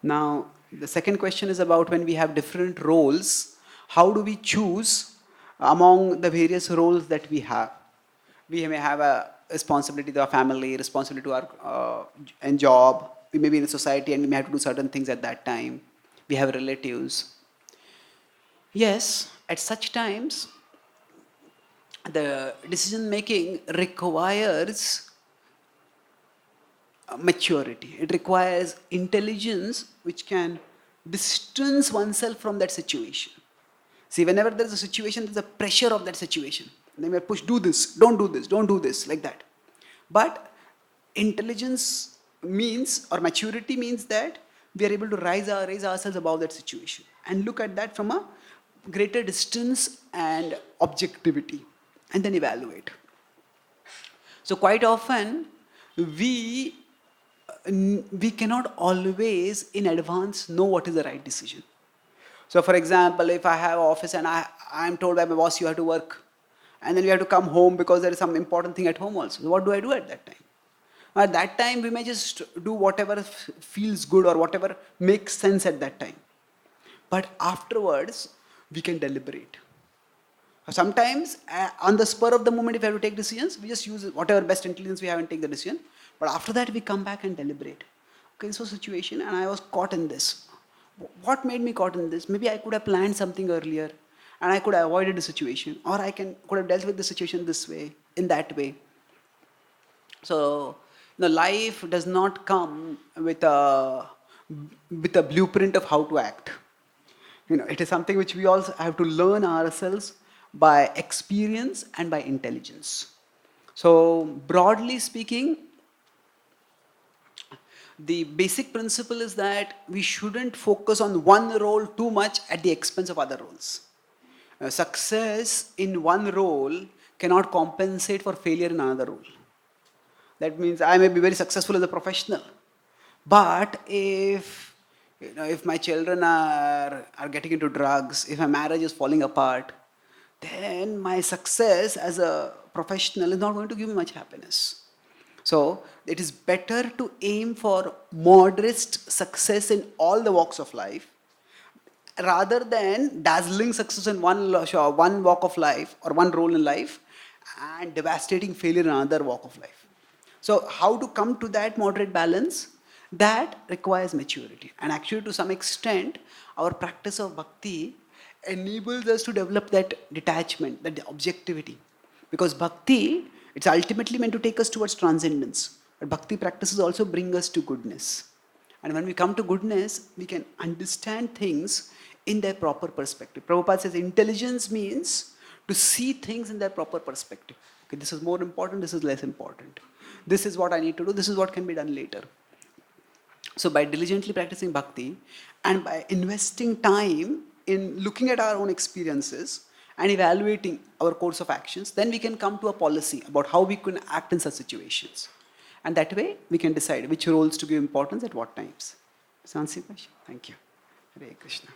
Now, the second question is about when we have different roles, how do we choose among the various roles that we have? We may have a responsibility to our family, responsibility to our and job. We may be in a society and we may have to do certain things at that time. We have relatives. Yes, at such times, the decision making requires maturity. It requires intelligence which can distance oneself from that situation. See, whenever there's a situation, there's a pressure of that situation. They may push, do this, don't do this, like that. But intelligence means, or maturity means that we are able to raise ourselves above that situation and look at that from a greater distance and objectivity, and then evaluate. So quite often, we cannot always in advance know what is the right decision. So for example, if I have office and I'm told by my boss you have to work, and then we have to come home because there is some important thing at home also. So what do I do at that time? At that time, we may just do whatever feels good or whatever makes sense at that time. But afterwards, we can deliberate. Sometimes, on the spur of the moment, if we have to take decisions, we just use whatever best intelligence we have and take the decision. But after that, we come back and deliberate. Okay, this was a situation and I was caught in this. What made me caught in this? Maybe I could have planned something earlier and I could have avoided the situation, or I could have dealt with the situation this way, in that way. So, life does not come with a blueprint of how to act. It is something which we also have to learn ourselves by experience and by intelligence. So, broadly speaking, the basic principle is that we shouldn't focus on one role too much at the expense of other roles. Success in one role cannot compensate for failure in another role. That means I may be very successful as a professional, but if my children are getting into drugs, if my marriage is falling apart, then my success as a professional is not going to give me much happiness. So it is better to aim for modest success in all the walks of life, rather than dazzling success in one walk of life or one role in life and devastating failure in another walk of life. So how to come to that moderate balance? That requires maturity. And actually, to some extent, our practice of bhakti enables us to develop that detachment, that objectivity. Because bhakti, it's ultimately meant to take us towards transcendence. But bhakti practices also bring us to goodness. And when we come to goodness, we can understand things in their proper perspective. Prabhupada says intelligence means to see things in their proper perspective. Okay, this is more important, this is less important. This is what I need to do, this is what can be done later. So by diligently practicing bhakti and by investing time in looking at our own experiences and evaluating our course of actions, then we can come to a policy about how we can act in such situations. And that way, we can decide which roles to give importance at what times. Does that answer your question? Thank you. Hare Krishna.